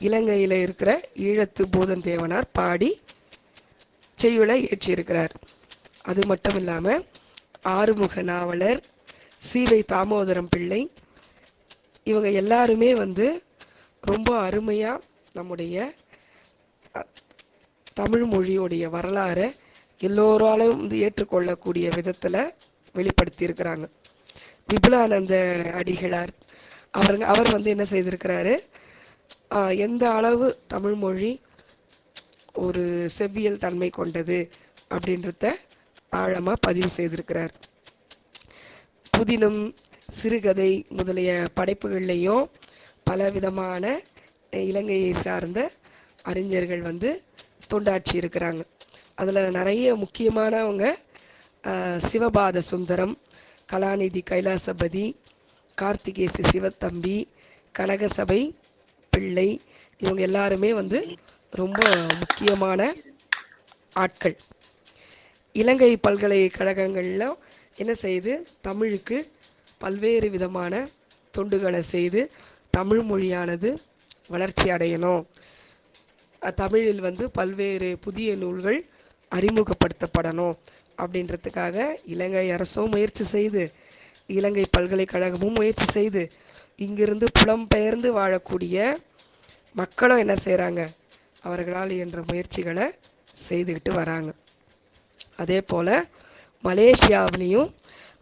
S2: இலங்கையில் இருக்கிற ஈழத்து பூதன் தேவனார் பாடி செய்யுளை ஏற்றியிருக்கிறார். அது மட்டும் இல்லாமல் ஆறுமுக நாவலர், சீவை தாமோதரம் பிள்ளை இவங்க எல்லாருமே வந்து ரொம்ப அருமையாக நம்முடைய தமிழ் மொழியோடைய வரலாறை எல்லோராலும் வந்து ஏற்றுக்கொள்ளக்கூடிய விதத்தில் வெளிப்படுத்தியிருக்கிறாங்க. விபுலானந்த அடிகளார் அவர் வந்து என்ன செய்திருக்கிறாரு, எந்த அளவு தமிழ் மொழி ஒரு செவ்வியல் தன்மை கொண்டது அப்படின்றத ஆழமாக பதிவு செய்திருக்கிறார். புதினம், சிறுகதை முதலிய படைப்புகள்லையும் பலவிதமான இலங்கையை சார்ந்த அறிஞர்கள் வந்து தொண்டாற்றி இருக்கிறாங்க. அதில் நிறைய முக்கியமானவங்க சிவபாத சுந்தரம், கலாநிதி கைலாசபதி, கார்த்திகேசி சிவத்தம்பி, கனகசபை பிள்ளை இவங்க எல்லாருமே வந்து ரொம்ப முக்கியமான ஆட்கள். இலங்கை பல்கலைக்கழகங்களில் என்ன செய்து தமிழுக்கு பல்வேறு விதமான தொண்டுகளை செய்து தமிழ் மொழியானது வளர்ச்சி அடையணும், தமிழில் வந்து பல்வேறு புதிய நூல்கள் அறிமுகப்படுத்தப்படணும் அப்படின்றதுக்காக இலங்கை அரசும் முயற்சி செய்து, இலங்கை பல்கலைக்கழகமும் முயற்சி செய்து, இங்கிருந்து புலம்பெயர்ந்து வாழக்கூடிய மக்களும் என்ன செய்கிறாங்க, அவர்களால் என்ற முயற்சிகளை செய்துக்கிட்டு வராங்க. அதே போல் மலேசியாவிலையும்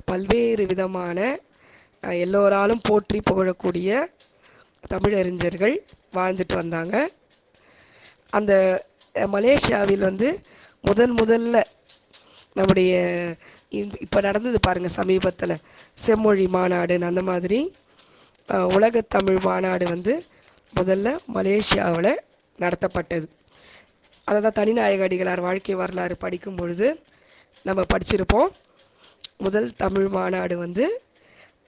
S2: பல்வேறு விதமான எல்லோராலும் போற்றி புகழக்கூடிய தமிழறிஞர்கள் வாழ்ந்துட்டு வந்தாங்க. அந்த மலேசியாவில் வந்து முதல்ல நம்முடைய இப்போ நடந்தது பாருங்கள், சமீபத்தில் செம்மொழி மாநாடுன்னு அந்த மாதிரி உலகத்தமிழ் மாநாடு வந்து முதல்ல மலேசியாவில் நடத்தப்பட்டது. அதை தான் தனிநாயக அடிகளார் வாழ்க்கை வரலாறு படிக்கும் பொழுது நம்ம படிச்சிருப்போம். முதல் தமிழ் மாநாடு வந்து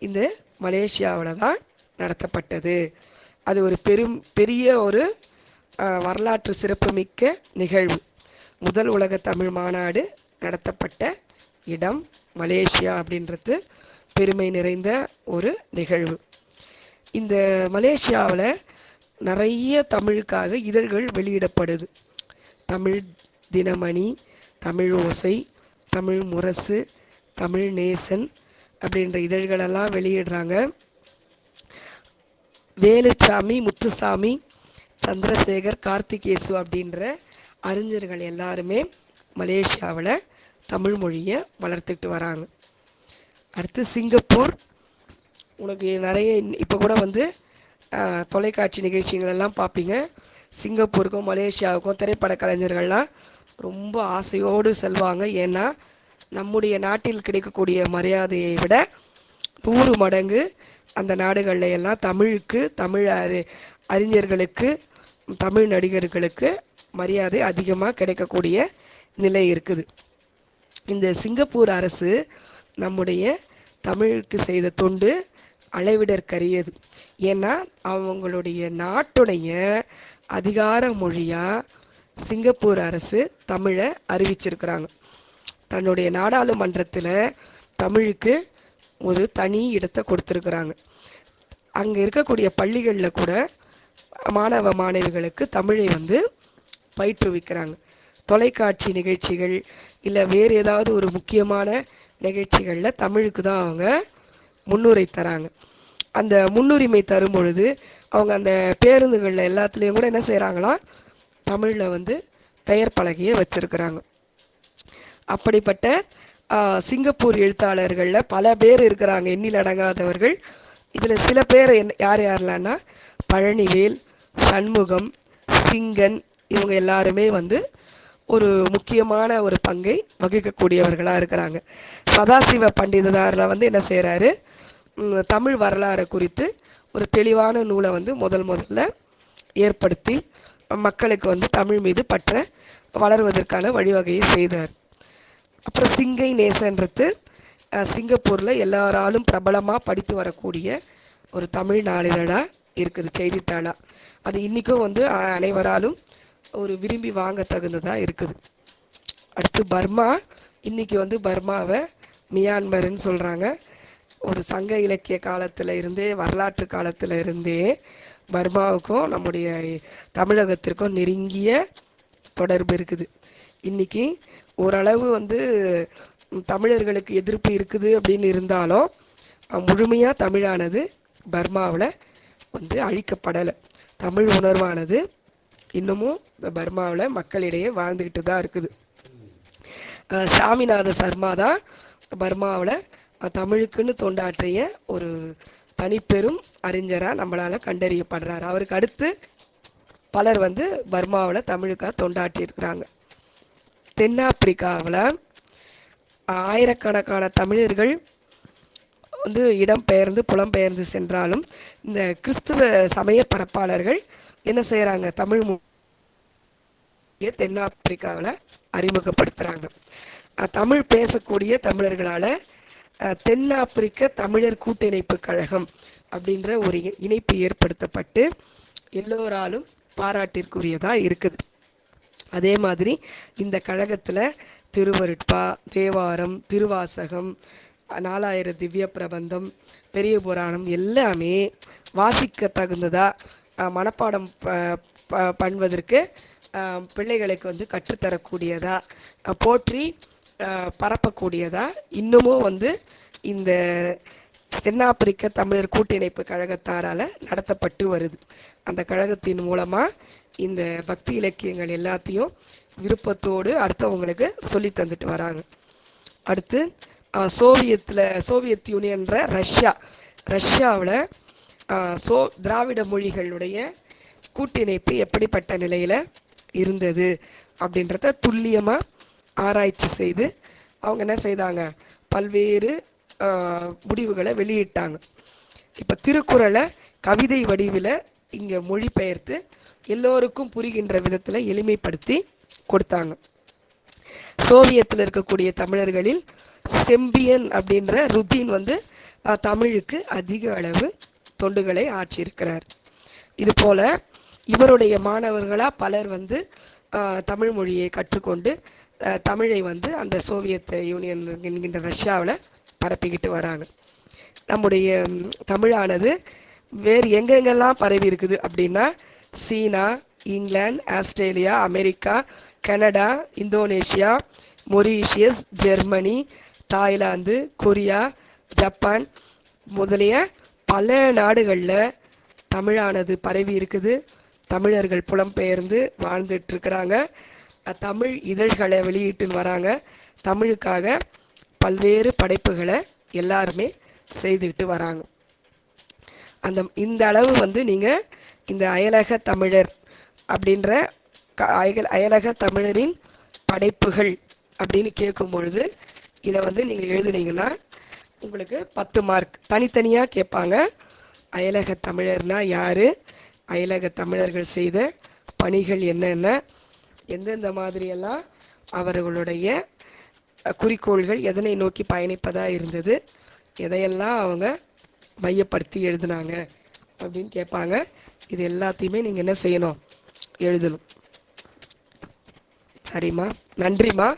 S2: இந்த மலேசியாவில் தான் நடத்தப்பட்டது. அது ஒரு பெரிய ஒரு வரலாற்று சிறப்புமிக்க நிகழ்வு. முதல் உலக தமிழ் மாநாடு நடத்தப்பட்ட இடம் மலேசியா அப்படின்றது பெருமை நிறைந்த ஒரு நிகழ்வு. இந்த மலேசியாவில் நிறைய தமிழுக்காக இதழ்கள் வெளியிடப்படுது. தமிழ் தினமணி, தமிழ் ஓசை, தமிழ் முரசு, தமிழ் நேசன் அப்படின்ற இதழ்களெல்லாம் வெளியிடுறாங்க. வேலுச்சாமி, முத்துசாமி சந்திரசேகர், கார்த்திகேசு அப்படின்ற அறிஞர்கள் எல்லாருமே மலேசியாவில் தமிழ் மொழியை வளர்த்துட்டு வராங்க. அடுத்து சிங்கப்பூர். உனக்கு நிறைய இப்போ கூட வந்து தொலைக்காட்சி நிகழ்ச்சிகள் எல்லாம் பார்ப்பீங்க. சிங்கப்பூருக்கும் மலேசியாவுக்கும் திரைப்பட கலைஞர்கள்லாம் ரொம்ப ஆசையோடு செல்வாங்க. ஏன்னா நம்முடைய நாட்டில் கிடைக்கக்கூடிய மரியாதையை விட 100 மடங்கு அந்த நாடுகளில் எல்லாம் தமிழுக்கு, தமிழ் அறிஞர்களுக்கு, தமிழ் நடிகர்களுக்கு மரியாதை அதிகமாக கிடைக்கக்கூடிய நிலை இருக்குது. இந்த சிங்கப்பூர் அரசு நம்முடைய தமிழுக்கு செய்த தொண்டு அளவிடற்கரியது. ஏன்னா அவங்களுடைய நாட்டுடைய அதிகார மொழியாக சிங்கப்பூர் அரசு தமிழை அறிவிச்சிருக்கிறாங்க. தன்னுடைய நாடாளுமன்றத்தில் தமிழுக்கு ஒரு தனி இடத்தை கொடுத்துருக்குறாங்க. அங்கே இருக்கக்கூடிய பள்ளிகளில் கூட மாணவ மாணவிகளுக்கு தமிழை வந்து பயிற்றுவிக்கிறாங்க. தொலைக்காட்சி நிகழ்ச்சிகள் இல்லை வேறு ஏதாவது ஒரு முக்கியமான நிகழ்ச்சிகளில் தமிழுக்கு தான் அவங்க முன்னுரை தராங்க. அந்த முன்னுரிமை தரும் பொழுது அவங்க அந்த பேருந்துகளில் எல்லாத்துலேயும் கூட என்ன செய்கிறாங்களா, தமிழில் வந்து பெயர் பலகையை வச்சுருக்கிறாங்க. அப்படிப்பட்ட சிங்கப்பூர் எழுத்தாளர்களில் பல பேர் இருக்கிறாங்க, எண்ணில் அடங்காதவர்கள். இதில் சில பேர் யார் யாரெல்லாம்னா பழனிவேல், சண்முகம், சிங்கன், இவங்க எல்லாருமே வந்து ஒரு முக்கியமான ஒரு பங்கை வகிக்கக்கூடியவர்களாக இருக்கிறாங்க. சதாசிவ பண்டிதரார் வந்து என்ன செய்கிறாரு, தமிழ் வரலாறு குறித்து ஒரு தெளிவான நூலை வந்து முதல்ல ஏற்படுத்தி மக்களுக்கு வந்து தமிழ் மீது பற்ற வளர்வதற்கான வழிவகையை செய்தார். அப்புறம் சிங்கை நேசன்றது சிங்கப்பூரில் எல்லாராலும் பிரபலமாக படித்து வரக்கூடிய ஒரு தமிழ் நாளிதழாக இருக்குது, செய்தித்தாளாக. அது இன்றைக்கும் வந்து அனைவராலும் ஒரு விரும்பி வாங்க தகுந்ததாக இருக்குது. அடுத்து பர்மா. இன்றைக்கி வந்து பர்மாவை மியான்மர்ன்னு சொல்கிறாங்க. ஒரு சங்க இலக்கிய காலத்தில் இருந்தே, வரலாற்று காலத்தில் இருந்தே பர்மாவுக்கும் நம்முடைய தமிழகத்திற்கும் நெருங்கிய தொடர்பு இருக்குது. இன்றைக்கி ஓரளவு வந்து தமிழர்களுக்கு எதிர்ப்பு இருக்குது அப்படின்னு இருந்தாலும் முழுமையாக தமிழானது பர்மாவில் வந்து அழிக்கப்படலை. தமிழ் உணர்வானது இன்னமும் இந்த பர்மாவில் மக்களிடையே வாழ்ந்துக்கிட்டு தான் இருக்குது. சாமிநாத சர்மா தான் பர்மாவில் தமிழுக்குன்னு தொண்டாற்றிய ஒரு தனிப்பெரும் அறிஞராக நம்மளால் கண்டறியப்படுறார். அவருக்கு அடுத்து பலர் வந்து பர்மாவில் தமிழுக்காக தொண்டாற்றியிருக்கிறாங்க. தென்னாப்பிரிக்காவில் ஆயிரக்கணக்கான தமிழர்கள் வந்து இடம்பெயர்ந்து புலம்பெயர்ந்து சென்றாலும் இந்த கிறிஸ்துவ சமய பரப்பாளர்கள் என்ன செய்கிறாங்க, தமிழ் தென்னாப்பிரிக்காவில் அறிமுகப்படுத்துகிறாங்க. தமிழ் பேசக்கூடிய தமிழர்களால் தென்னாப்பிரிக்க தமிழர் கூட்டிணைப்பு கழகம் அப்படின்ற ஒரு இணைப்பு ஏற்படுத்தப்பட்டு எல்லோராலும் பாராட்டிற்குரியதாக இருக்குது. அதே மாதிரி இந்த கழகத்தில் திருவருட்பா, தேவாரம், திருவாசகம், 4000 திவ்ய பிரபந்தம், பெரிய புராணம் எல்லாமே வாசிக்க தகுந்ததாக மனப்பாடம் பண்ணுவதற்கு பிள்ளைகளுக்கு வந்து கற்றுத்தரக்கூடியதாக போற்றி பரப்பக்கூடியதாக இன்னமும் வந்து இந்த தென்னாப்பிரிக்க தமிழர் கூட்டிணைப்பு கழகத்தாரால் நடத்தப்பட்டு வருது. அந்த கழகத்தின் மூலமாக இந்த பக்தி இலக்கியங்கள் எல்லாத்தையும் விருப்பத்தோடு அடுத்தவங்களுக்கு சொல்லி தந்துட்டு வராங்க. அடுத்து சோவியத் யூனியன்ற ரஷ்யாவில் திராவிட மொழிகளுடைய கூட்டிணைப்பு எப்படிப்பட்ட நிலையில் இருந்தது அப்படின்றத துல்லியமாக ஆராய்ச்சி செய்து அவங்க என்ன செய்தாங்க, பல்வேறு முடிவுகளை வெளியிட்டாங்க. இப்போ திருக்குறளை கவிதை வடிவில் இங்கே மொழிபெயர்த்து எல்லோருக்கும் புரிகின்ற விதத்தில் எளிமைப்படுத்தி கொடுத்தாங்க. சோவியத்தில் இருக்கக்கூடிய தமிழர்களில் செம்பியன் அப்படின்ற ருதீன் வந்து தமிழுக்கு அதிக அளவு தொண்டுகளை ஆற்றியிருக்கிறார். இது போல் இவருடைய மாணவர்களாக பலர் வந்து தமிழ் மொழியை கற்றுக்கொண்டு தமிழை வந்து அந்த சோவியத் யூனியன் என்கின்ற ரஷ்யாவில் பரப்பிக்கிட்டு வராங்க. நம்முடைய தமிழானது வேறு எங்கெங்கெல்லாம் பரவி இருக்குது அப்படின்னா China, England, Australia, America, Canada, Indonesia, Mauritius, Germany, Thailand, Korea, Japan முதலிய பல நாடுகளில் தமிழானது பரவி இருக்குது. தமிழர்கள் புலம்பெயர்ந்து வாழ்ந்துட்டு இருக்கிறாங்க. தமிழ் இதழ்களை வெளியிட்டுன்னு வராங்க. தமிழுக்காக பல்வேறு படைப்புகளை எல்லாருமே செய்துக்கிட்டு வராங்க. இந்த அளவு வந்து நீங்கள் இந்த அயலக தமிழர் அப்படின்ற அயலக தமிழரின் படைப்புகள் அப்படின்னு கேட்கும் பொழுது இதை வந்து நீங்கள் எழுதுனீங்கன்னா உங்களுக்கு 10 மார்க் தனித்தனியாக கேட்பாங்க. அயலக தமிழர்னா யார், அயலக தமிழர்கள் செய்த பணிகள் என்னென்ன, எந்தெந்த மாதிரியெல்லாம் அவர்களுடைய குறிக்கோள்கள் எதனை நோக்கி பயணிப்பதாக இருந்தது, எதையெல்லாம் அவங்க மையப்படுத்தி எழுதுனாங்க அப்படின்னு கேட்பாங்க. இது எல்லாத்தையுமே நீங்கள் என்ன செய்யணும், எழுதணும். சரிம்மா, நன்றிம்மா.